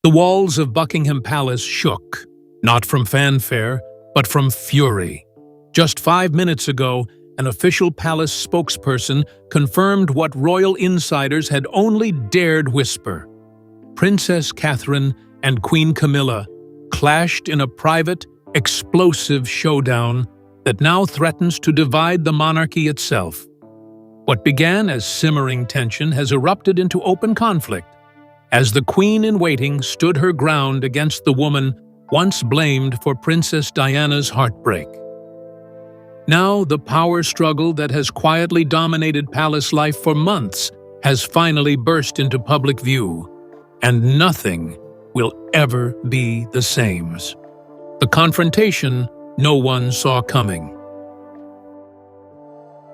The walls of Buckingham Palace shook, not from fanfare, but from fury. Just 5 minutes ago, an official palace spokesperson confirmed what royal insiders had only dared whisper. Princess Catherine and Queen Camilla clashed in a private, explosive showdown that now threatens to divide the monarchy itself. What began as simmering tension has erupted into open conflict, as the Queen-in-Waiting stood her ground against the woman once blamed for Princess Diana's heartbreak. Now, the power struggle that has quietly dominated palace life for months has finally burst into public view, and nothing will ever be the same. The confrontation no one saw coming.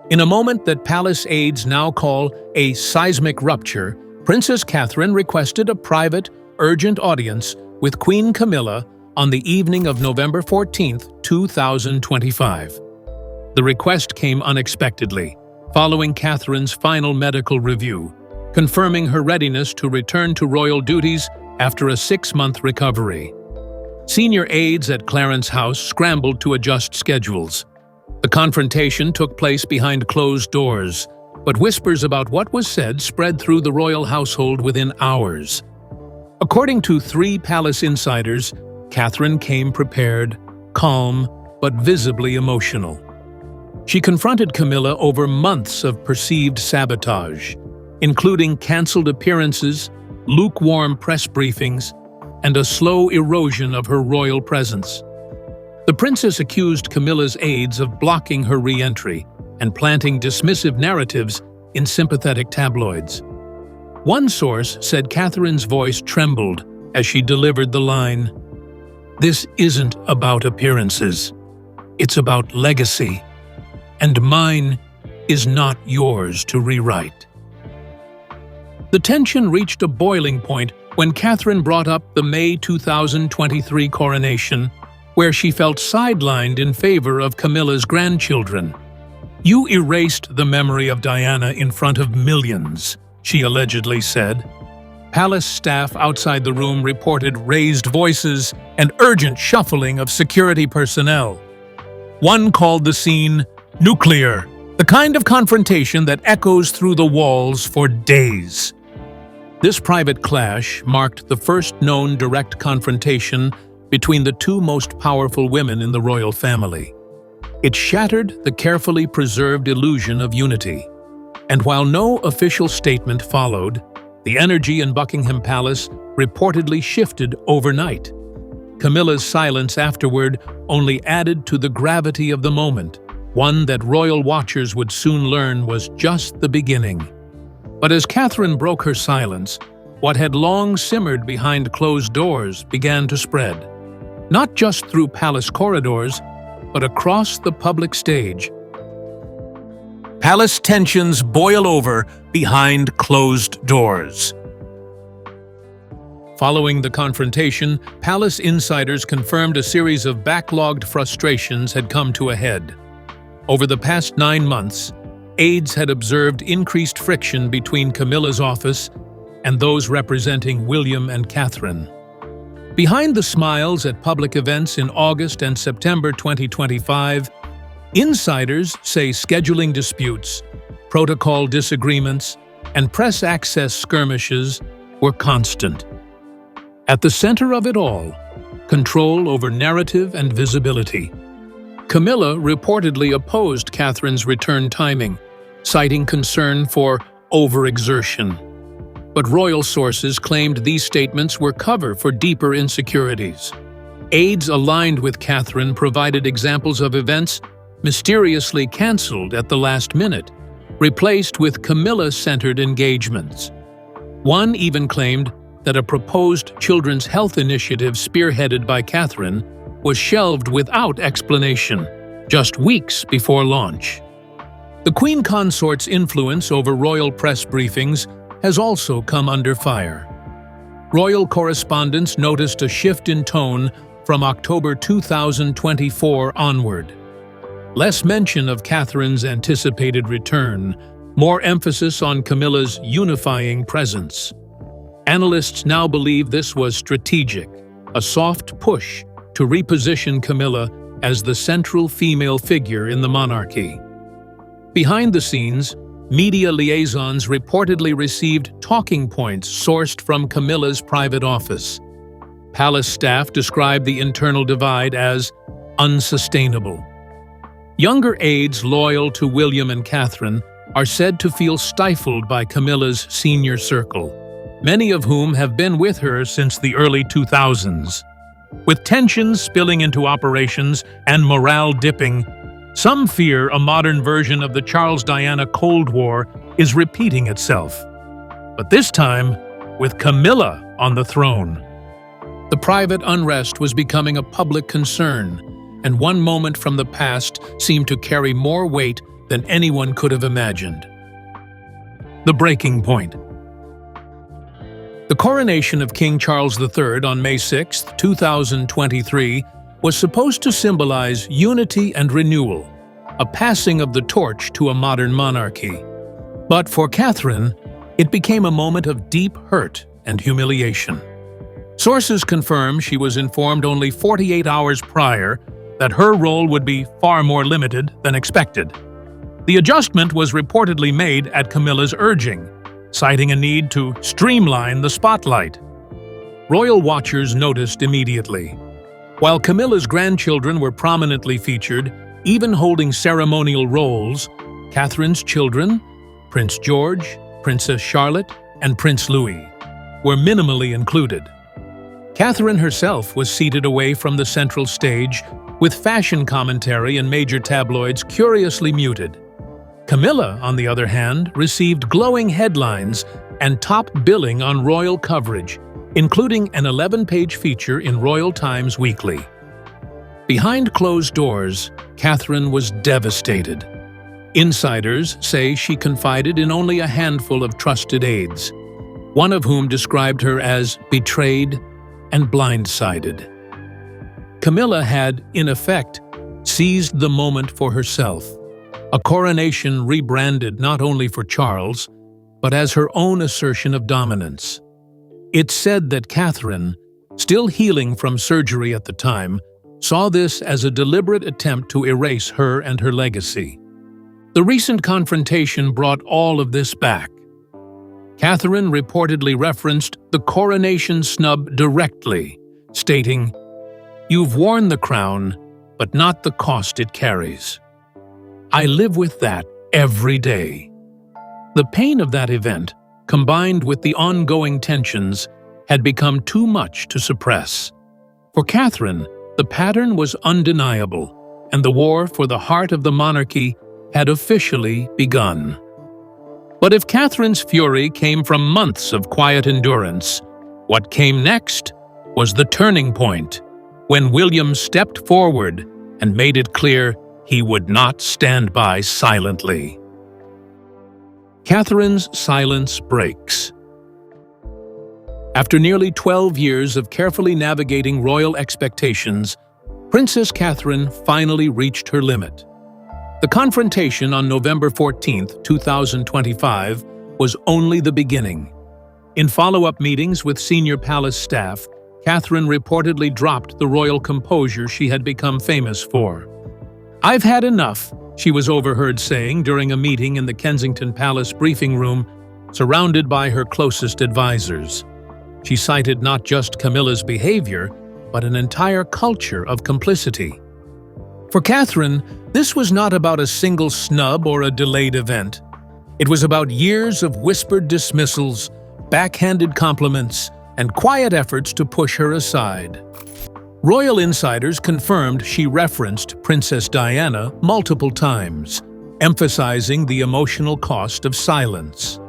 In a moment that palace aides now call a seismic rupture, Princess Catherine requested a private, urgent audience with Queen Camilla on the evening of November 14, 2025. The request came unexpectedly, following Catherine's final medical review, confirming her readiness to return to royal duties after a 6-month recovery. Senior aides at Clarence House scrambled to adjust schedules. The confrontation took place behind closed doors, but whispers about what was said spread through the royal household within hours. According to 3 palace insiders, Catherine came prepared, calm, but visibly emotional. She confronted Camilla over months of perceived sabotage, including cancelled appearances, lukewarm press briefings, and a slow erosion of her royal presence. The princess accused Camilla's aides of blocking her re-entry and planting dismissive narratives in sympathetic tabloids. One source said Catherine's voice trembled as she delivered the line, "This isn't about appearances. It's about legacy. And mine is not yours to rewrite." The tension reached a boiling point when Catherine brought up the May 2023 coronation, where she felt sidelined in favor of Camilla's grandchildren. "You erased the memory of Diana in front of millions," she allegedly said. Palace staff outside the room reported raised voices and urgent shuffling of security personnel. One called the scene nuclear, the kind of confrontation that echoes through the walls for days. This private clash marked the first known direct confrontation between the 2 most powerful women in the royal family. It shattered the carefully preserved illusion of unity. And while no official statement followed, the energy in Buckingham Palace reportedly shifted overnight. Camilla's silence afterward only added to the gravity of the moment, one that royal watchers would soon learn was just the beginning. But as Catherine broke her silence, what had long simmered behind closed doors began to spread. Not just through palace corridors, but across the public stage. Palace tensions boil over behind closed doors. Following the confrontation, palace insiders confirmed a series of backlogged frustrations had come to a head. Over the past 9 months, aides had observed increased friction between Camilla's office and those representing William and Catherine. Behind the smiles at public events in August and September 2025, insiders say scheduling disputes, protocol disagreements, and press access skirmishes were constant. At the center of it all, control over narrative and visibility. Camilla reportedly opposed Catherine's return timing, citing concern for overexertion. But royal sources claimed these statements were cover for deeper insecurities. Aides aligned with Catherine provided examples of events mysteriously cancelled at the last minute, replaced with Camilla-centered engagements. One even claimed that a proposed children's health initiative spearheaded by Catherine was shelved without explanation, just weeks before launch. The Queen Consort's influence over royal press briefings has also come under fire. Royal correspondents noticed a shift in tone from October 2024 onward. Less mention of Catherine's anticipated return, more emphasis on Camilla's unifying presence. Analysts now believe this was strategic, a soft push to reposition Camilla as the central female figure in the monarchy. Behind the scenes, media liaisons reportedly received talking points sourced from Camilla's private office. Palace staff described the internal divide as unsustainable. Younger aides loyal to William and Catherine are said to feel stifled by Camilla's senior circle, many of whom have been with her since the early 2000s. With tensions spilling into operations and morale dipping, some fear a modern version of the Charles-Diana Cold War is repeating itself. But this time, with Camilla on the throne. The private unrest was becoming a public concern, and one moment from the past seemed to carry more weight than anyone could have imagined. The breaking point. The coronation of King Charles III on May 6, 2023, was supposed to symbolize unity and renewal, a passing of the torch to a modern monarchy. But for Catherine, it became a moment of deep hurt and humiliation. Sources confirm she was informed only 48 hours prior that her role would be far more limited than expected. The adjustment was reportedly made at Camilla's urging, citing a need to streamline the spotlight. Royal watchers noticed immediately. While Camilla's grandchildren were prominently featured, even holding ceremonial roles, Catherine's children, Prince George, Princess Charlotte, and Prince Louis, were minimally included. Catherine herself was seated away from the central stage, with fashion commentary and major tabloids curiously muted. Camilla, on the other hand, received glowing headlines and top billing on royal coverage, including an 11-page feature in Royal Times Weekly. Behind closed doors, Catherine was devastated. Insiders say she confided in only a handful of trusted aides, one of whom described her as betrayed and blindsided. Camilla had, in effect, seized the moment for herself, a coronation rebranded not only for Charles, but as her own assertion of dominance. It's said that Catherine, still healing from surgery at the time, saw this as a deliberate attempt to erase her and her legacy. The recent confrontation brought all of this back. Catherine reportedly referenced the coronation snub directly, stating, "You've worn the crown, but not the cost it carries. I live with that every day." The pain of that event, combined with the ongoing tensions, had become too much to suppress. For Catherine, the pattern was undeniable, and the war for the heart of the monarchy had officially begun. But if Catherine's fury came from months of quiet endurance, what came next was the turning point, when William stepped forward and made it clear he would not stand by silently. Catherine's silence breaks. After nearly 12 years of carefully navigating royal expectations, Princess Catherine finally reached her limit. The confrontation on November 14, 2025, was only the beginning. In follow-up meetings with senior palace staff, Catherine reportedly dropped the royal composure she had become famous for. "I've had enough," she was overheard saying during a meeting in the Kensington Palace briefing room, surrounded by her closest advisors. She cited not just Camilla's behavior, but an entire culture of complicity. For Catherine, this was not about a single snub or a delayed event. It was about years of whispered dismissals, backhanded compliments, and quiet efforts to push her aside. Royal insiders confirmed she referenced Princess Diana multiple times, emphasizing the emotional cost of silence.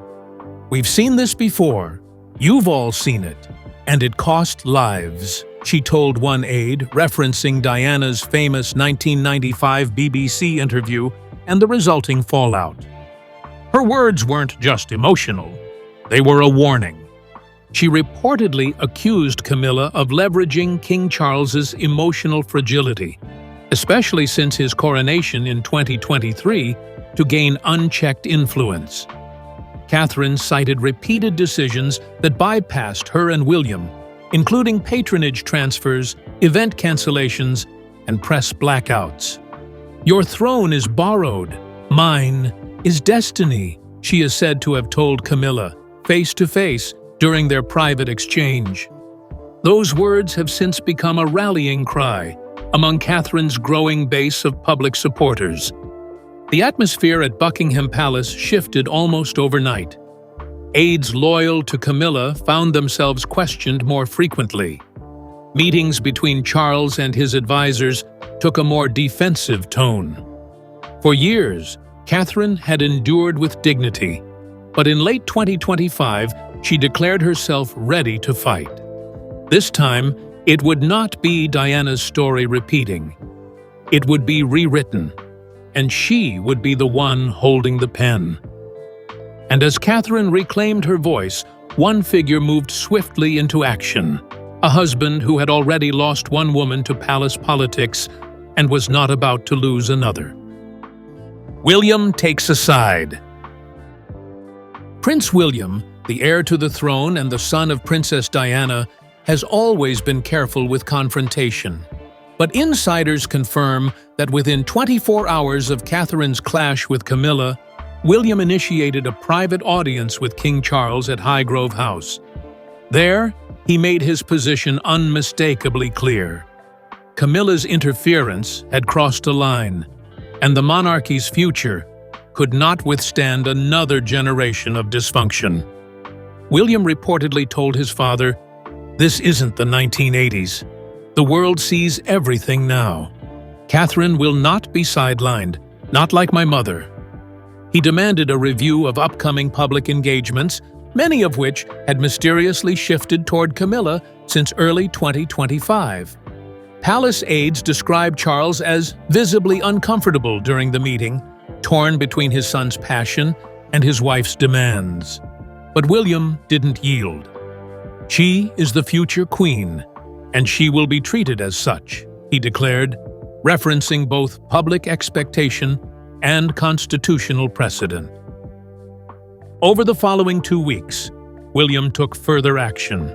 "We've seen this before. You've all seen it. And it cost lives," she told one aide, referencing Diana's famous 1995 BBC interview and the resulting fallout. Her words weren't just emotional. They were a warning. She reportedly accused Camilla of leveraging King Charles's emotional fragility, especially since his coronation in 2023, to gain unchecked influence. Catherine cited repeated decisions that bypassed her and William, including patronage transfers, event cancellations, and press blackouts. "Your throne is borrowed. Mine is destiny," she is said to have told Camilla, face to face, during their private exchange. Those words have since become a rallying cry among Catherine's growing base of public supporters. The atmosphere at Buckingham Palace shifted almost overnight. Aides loyal to Camilla found themselves questioned more frequently. Meetings between Charles and his advisors took a more defensive tone. For years, Catherine had endured with dignity, but in late 2025, she declared herself ready to fight. This time, it would not be Diana's story repeating. It would be rewritten, and she would be the one holding the pen. And as Catherine reclaimed her voice, one figure moved swiftly into action. A husband who had already lost one woman to palace politics and was not about to lose another. William takes a side. Prince William, the heir to the throne and the son of Princess Diana, has always been careful with confrontation. But insiders confirm that within 24 hours of Catherine's clash with Camilla, William initiated a private audience with King Charles at Highgrove House. There, he made his position unmistakably clear. Camilla's interference had crossed a line, and the monarchy's future could not withstand another generation of dysfunction. William reportedly told his father, "This isn't the 1980s. The world sees everything now. Catherine will not be sidelined, not like my mother." He demanded a review of upcoming public engagements, many of which had mysteriously shifted toward Camilla since early 2025. Palace aides described Charles as visibly uncomfortable during the meeting, torn between his son's passion and his wife's demands. But William didn't yield. "She is the future queen, and she will be treated as such," he declared, referencing both public expectation and constitutional precedent. Over the following 2 weeks, William took further action.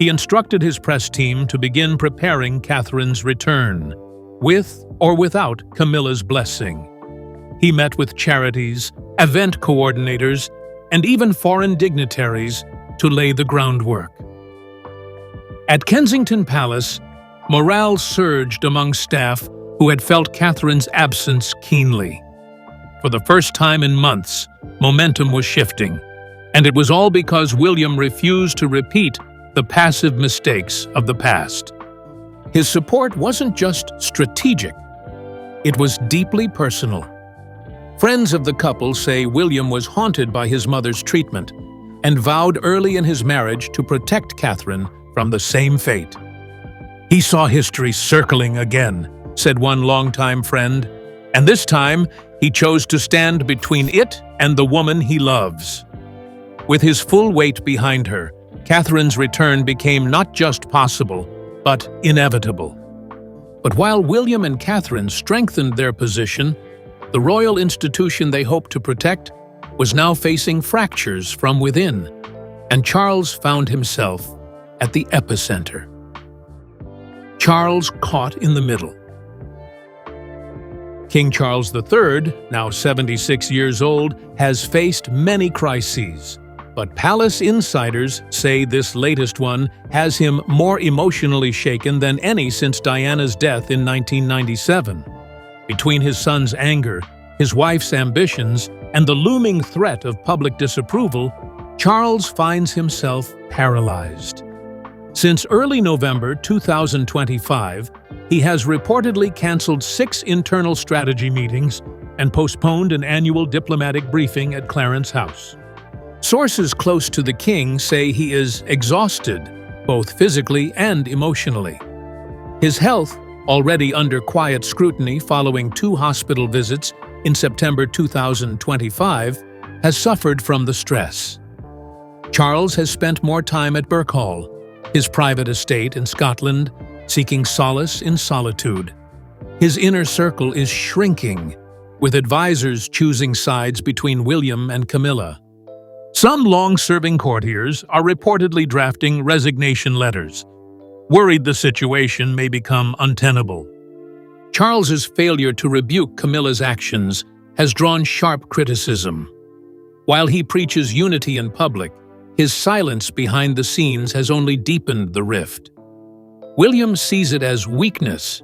He instructed his press team to begin preparing Catherine's return, with or without Camilla's blessing. He met with charities, event coordinators, and even foreign dignitaries to lay the groundwork. At Kensington Palace, morale surged among staff who had felt Catherine's absence keenly. For the first time in months, momentum was shifting, and it was all because William refused to repeat the passive mistakes of the past. His support wasn't just strategic, it was deeply personal. Friends of the couple say William was haunted by his mother's treatment and vowed early in his marriage to protect Catherine from the same fate. "He saw history circling again," said one longtime friend, "and this time he chose to stand between it and the woman he loves." With his full weight behind her, Catherine's return became not just possible, but inevitable. But while William and Catherine strengthened their position, the royal institution they hoped to protect was now facing fractures from within, and Charles found himself at the epicenter. Charles caught in the middle. King Charles III, now 76 years old, has faced many crises, but palace insiders say this latest one has him more emotionally shaken than any since Diana's death in 1997. Between his son's anger, his wife's ambitions, and the looming threat of public disapproval, Charles finds himself paralyzed. Since early November 2025, he has reportedly canceled 6 internal strategy meetings and postponed an annual diplomatic briefing at Clarence House. Sources close to the king say he is exhausted, both physically and emotionally. His health, already under quiet scrutiny following 2 hospital visits in September 2025, has suffered from the stress. Charles has spent more time at Birkhall, his private estate in Scotland, seeking solace in solitude. His inner circle is shrinking, with advisors choosing sides between William and Camilla. Some long-serving courtiers are reportedly drafting resignation letters, worried the situation may become untenable. Charles's failure to rebuke Camilla's actions has drawn sharp criticism. While he preaches unity in public, his silence behind the scenes has only deepened the rift. William sees it as weakness.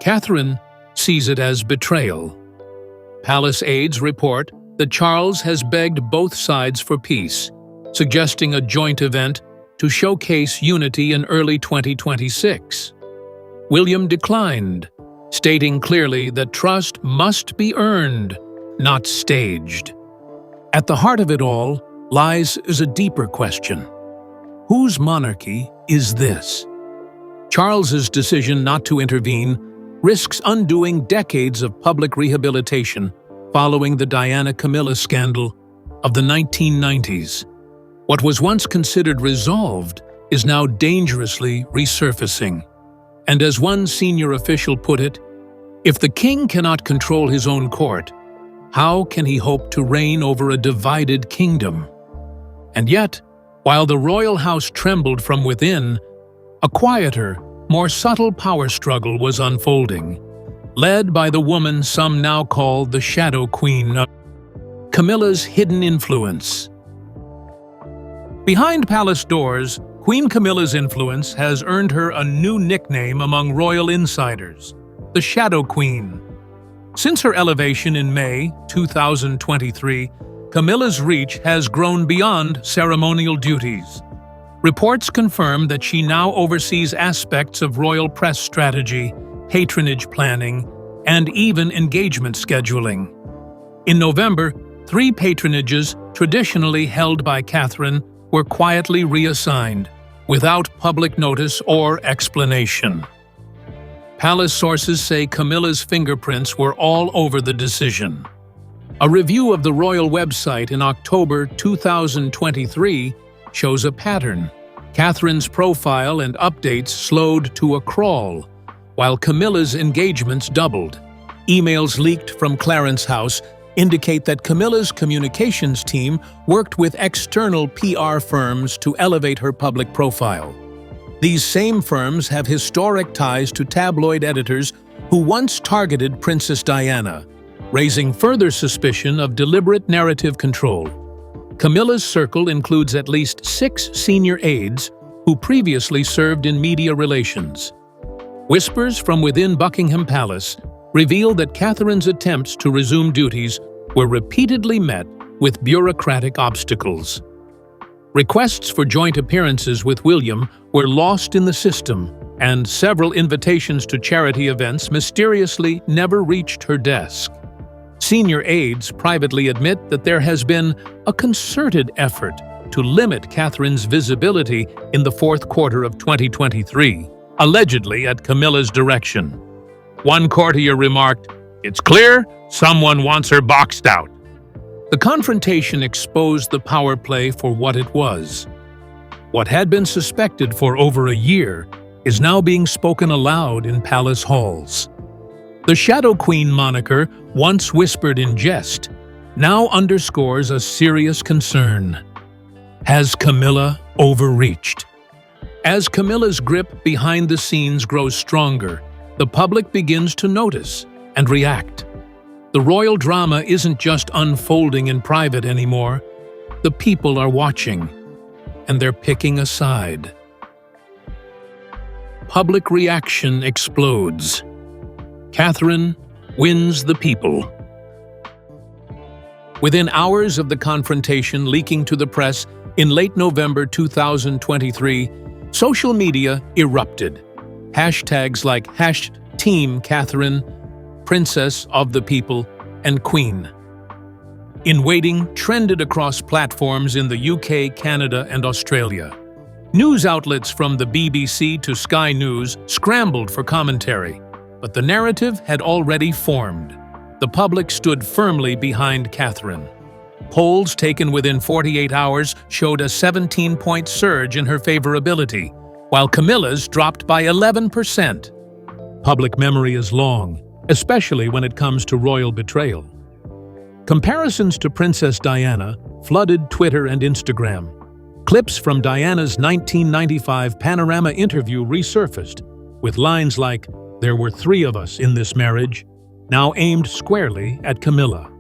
Catherine sees it as betrayal. Palace aides report that Charles has begged both sides for peace, suggesting a joint event to showcase unity in early 2026. William declined, stating clearly that trust must be earned, not staged. At the heart of it all lies a deeper question. Whose monarchy is this? Charles's decision not to intervene risks undoing decades of public rehabilitation following the Diana-Camilla scandal of the 1990s. What was once considered resolved is now dangerously resurfacing. And as one senior official put it, if the king cannot control his own court, how can he hope to reign over a divided kingdom? And yet, while the royal house trembled from within, a quieter, more subtle power struggle was unfolding, led by the woman some now call the Shadow Queen, Camilla's hidden influence. Behind palace doors, Queen Camilla's influence has earned her a new nickname among royal insiders, the Shadow Queen. Since her elevation in May 2023, Camilla's reach has grown beyond ceremonial duties. Reports confirm that she now oversees aspects of royal press strategy, patronage planning, and even engagement scheduling. In November, 3 patronages traditionally held by Catherine were quietly reassigned, without public notice or explanation. Palace sources say Camilla's fingerprints were all over the decision. A review of the royal website in October 2023 shows a pattern. Catherine's profile and updates slowed to a crawl, while Camilla's engagements doubled. Emails leaked from Clarence House indicate that Camilla's communications team worked with external PR firms to elevate her public profile. These same firms have historic ties to tabloid editors who once targeted Princess Diana, raising further suspicion of deliberate narrative control. Camilla's circle includes at least 6 senior aides who previously served in media relations. Whispers from within Buckingham Palace reveal that Catherine's attempts to resume duties were repeatedly met with bureaucratic obstacles. Requests for joint appearances with William were lost in the system, and several invitations to charity events mysteriously never reached her desk. Senior aides privately admit that there has been a concerted effort to limit Catherine's visibility in the fourth quarter of 2023, allegedly at Camilla's direction. One courtier remarked, "It's clear someone wants her boxed out." The confrontation exposed the power play for what it was. What had been suspected for over a year is now being spoken aloud in palace halls. The Shadow Queen moniker, once whispered in jest, now underscores a serious concern. Has Camilla overreached? As Camilla's grip behind the scenes grows stronger, the public begins to notice and react. The royal drama isn't just unfolding in private anymore. The people are watching, and they're picking a side. Public reaction explodes. Catherine wins the people. Within hours of the confrontation leaking to the press in late November 2023, social media erupted. Hashtags like #TeamCatherine, Princess of the People, and Queen in Waiting trended across platforms in the UK, Canada, and Australia. News outlets from the BBC to Sky News scrambled for commentary, but the narrative had already formed. The public stood firmly behind Catherine. Polls taken within 48 hours showed a 17-point surge in her favorability, while Camilla's dropped by 11%. Public memory is long, especially when it comes to royal betrayal. Comparisons to Princess Diana flooded Twitter and Instagram. Clips from Diana's 1995 Panorama interview resurfaced, with lines like, "There were 3 of us in this marriage," now aimed squarely at Camilla.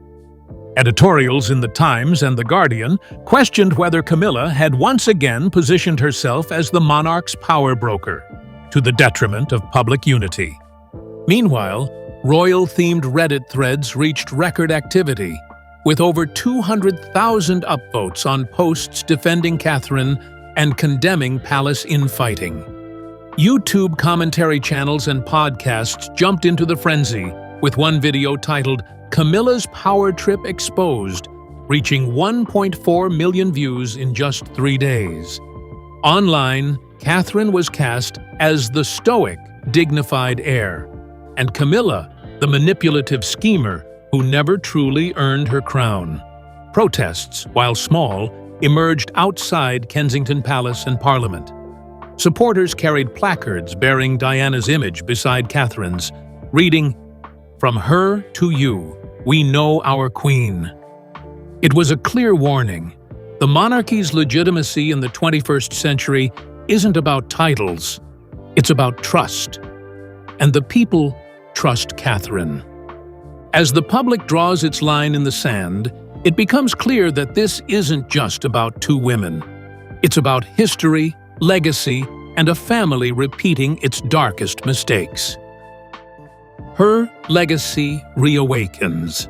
Editorials in The Times and The Guardian questioned whether Camilla had once again positioned herself as the monarch's power broker, to the detriment of public unity. Meanwhile, royal-themed Reddit threads reached record activity, with over 200,000 upvotes on posts defending Catherine and condemning palace infighting. YouTube commentary channels and podcasts jumped into the frenzy, with one video titled "Camilla's Power Trip Exposed," reaching 1.4 million views in just 3 days. Online, Catherine was cast as the stoic, dignified heir, and Camilla, the manipulative schemer who never truly earned her crown. Protests, while small, emerged outside Kensington Palace and Parliament. Supporters carried placards bearing Diana's image beside Catherine's, reading, "From her to you, we know our Queen." It was a clear warning. The monarchy's legitimacy in the 21st century isn't about titles, it's about trust. And the people trust Catherine. As the public draws its line in the sand, it becomes clear that this isn't just about 2 women. It's about history, legacy, and a family repeating its darkest mistakes. Her legacy reawakens.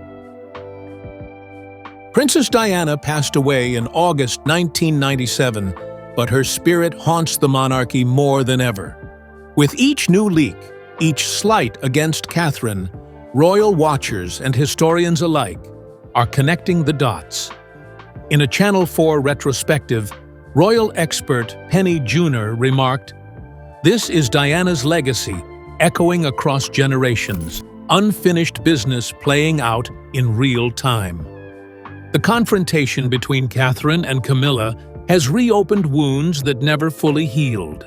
Princess Diana passed away in August 1997, but her spirit haunts the monarchy more than ever. With each new leak, each slight against Catherine, royal watchers and historians alike are connecting the dots. In a Channel 4 retrospective, royal expert Penny Junor remarked, "This is Diana's legacy, echoing across generations, unfinished business playing out in real time." The confrontation between Catherine and Camilla has reopened wounds that never fully healed.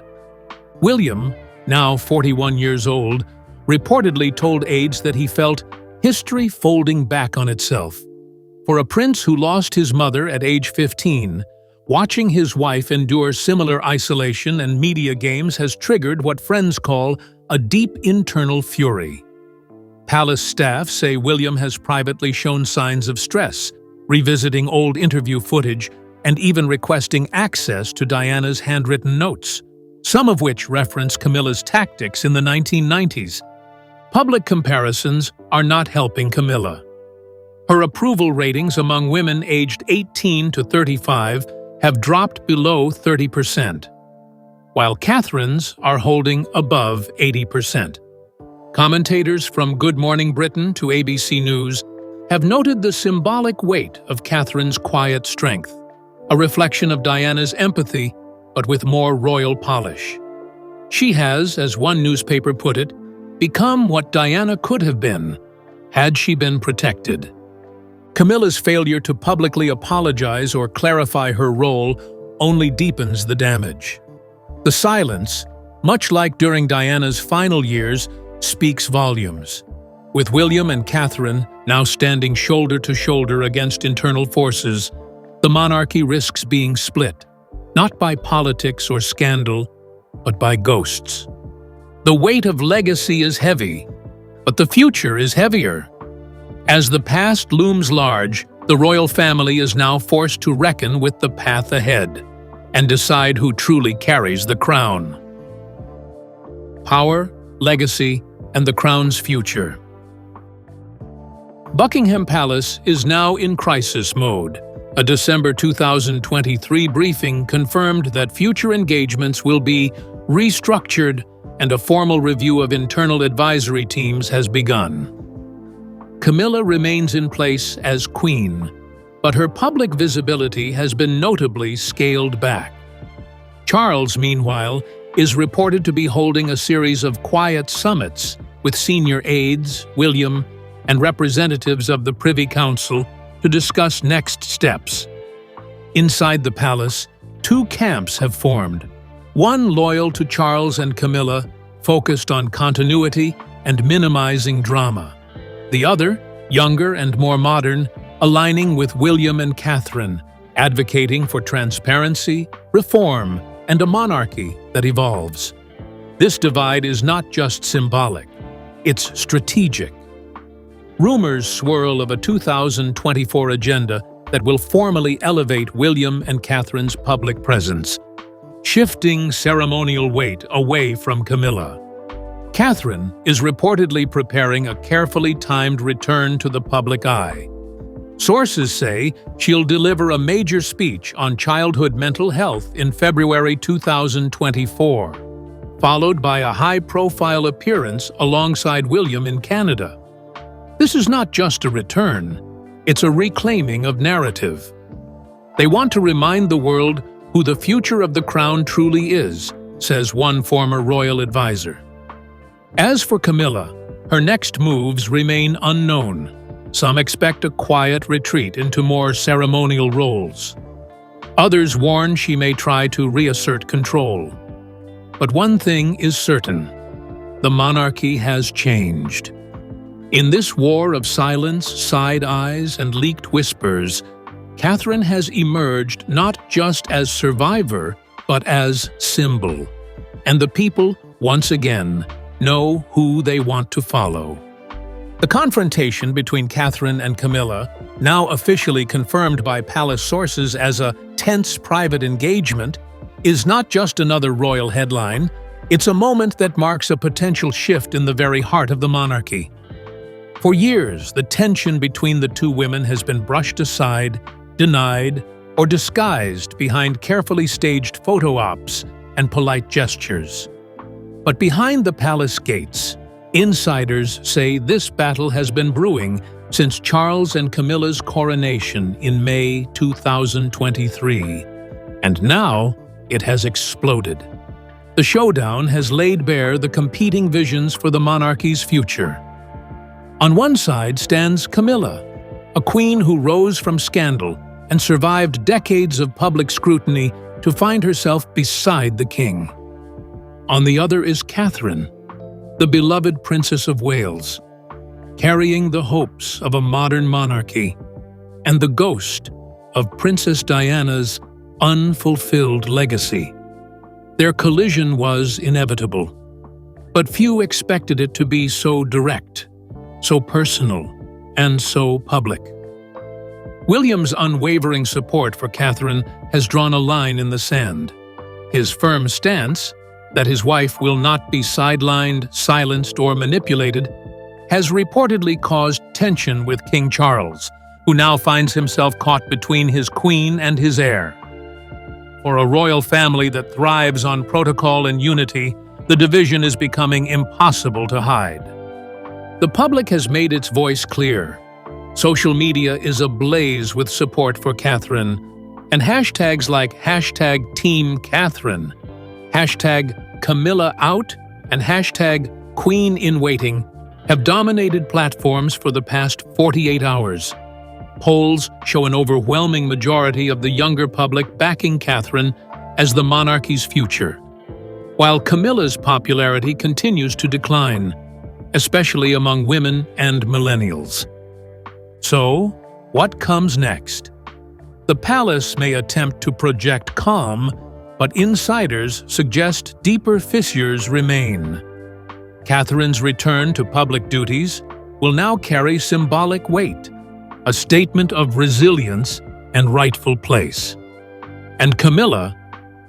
William, now 41 years old, reportedly told aides that he felt history folding back on itself. For a prince who lost his mother at age 15, watching his wife endure similar isolation and media games has triggered what friends call a deep internal fury. Palace staff say William has privately shown signs of stress, revisiting old interview footage and even requesting access to Diana's handwritten notes, some of which reference Camilla's tactics in the 1990s. Public comparisons are not helping Camilla. Her approval ratings among women aged 18 to 35 have dropped below 30%, while Catherine's are holding above 80%. Commentators from Good Morning Britain to ABC News have noted the symbolic weight of Catherine's quiet strength, a reflection of Diana's empathy, but with more royal polish. She has, as one newspaper put it, become what Diana could have been, had she been protected. Camilla's failure to publicly apologize or clarify her role only deepens the damage. The silence, much like during Diana's final years, speaks volumes. With William and Catherine now standing shoulder to shoulder against internal forces, the monarchy risks being split, not by politics or scandal, but by ghosts. The weight of legacy is heavy, but the future is heavier. As the past looms large, the royal family is now forced to reckon with the path ahead and decide who truly carries the crown. Power, legacy, and the crown's future. Buckingham Palace is now in crisis mode. A December 2023 briefing confirmed that future engagements will be restructured and a formal review of internal advisory teams has begun. Camilla remains in place as Queen, but her public visibility has been notably scaled back. Charles, meanwhile, is reported to be holding a series of quiet summits with senior aides, William, and representatives of the Privy Council to discuss next steps. Inside the palace, 2 camps have formed. One loyal to Charles and Camilla, focused on continuity and minimizing drama. The other, younger and more modern, aligning with William and Catherine, advocating for transparency, reform, and a monarchy that evolves. This divide is not just symbolic, it's strategic. Rumors swirl of a 2024 agenda that will formally elevate William and Catherine's public presence, shifting ceremonial weight away from Camilla. Catherine is reportedly preparing a carefully timed return to the public eye. Sources say she'll deliver a major speech on childhood mental health in February 2024, followed by a high-profile appearance alongside William in Canada. This is not just a return, it's a reclaiming of narrative. They want to remind the world who the future of the crown truly is, says one former royal advisor. As for Camilla, her next moves remain unknown. Some expect a quiet retreat into more ceremonial roles. Others warn she may try to reassert control. But one thing is certain: the monarchy has changed. In this war of silence, side eyes, and leaked whispers, Catherine has emerged not just as survivor, but as symbol. And the people, once again, know who they want to follow. The confrontation between Catherine and Camilla, now officially confirmed by palace sources as a tense private engagement, is not just another royal headline, it's a moment that marks a potential shift in the very heart of the monarchy. For years, the tension between the two women has been brushed aside, denied, or disguised behind carefully staged photo ops and polite gestures. But behind the palace gates, insiders say this battle has been brewing since Charles and Camilla's coronation in May 2023. And now, it has exploded. The showdown has laid bare the competing visions for the monarchy's future. On one side stands Camilla, a queen who rose from scandal and survived decades of public scrutiny to find herself beside the king. On the other is Catherine, the beloved Princess of Wales, carrying the hopes of a modern monarchy and the ghost of Princess Diana's unfulfilled legacy. Their collision was inevitable, but few expected it to be so direct, so personal, and so public. William's unwavering support for Catherine has drawn a line in the sand. His firm stance, that his wife will not be sidelined, silenced, or manipulated, has reportedly caused tension with King Charles, who now finds himself caught between his queen and his heir. For a royal family that thrives on protocol and unity, the division is becoming impossible to hide. The public has made its voice clear. Social media is ablaze with support for Catherine, and hashtags like #TeamCatherine, #CamillaOut, and #QueenInWaiting have dominated platforms for the past 48 hours. Polls show an overwhelming majority of the younger public backing Catherine as the monarchy's future, while Camilla's popularity continues to decline, especially among women and millennials. So, what comes next? The palace may attempt to project calm, but insiders suggest deeper fissures remain. Catherine's return to public duties will now carry symbolic weight, a statement of resilience and rightful place. And Camilla,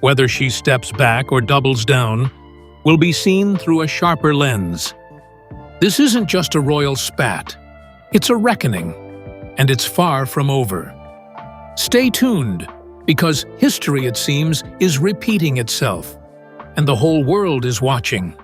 whether she steps back or doubles down, will be seen through a sharper lens. This isn't just a royal spat, it's a reckoning, and it's far from over. Stay tuned, because history, it seems, is repeating itself, and the whole world is watching.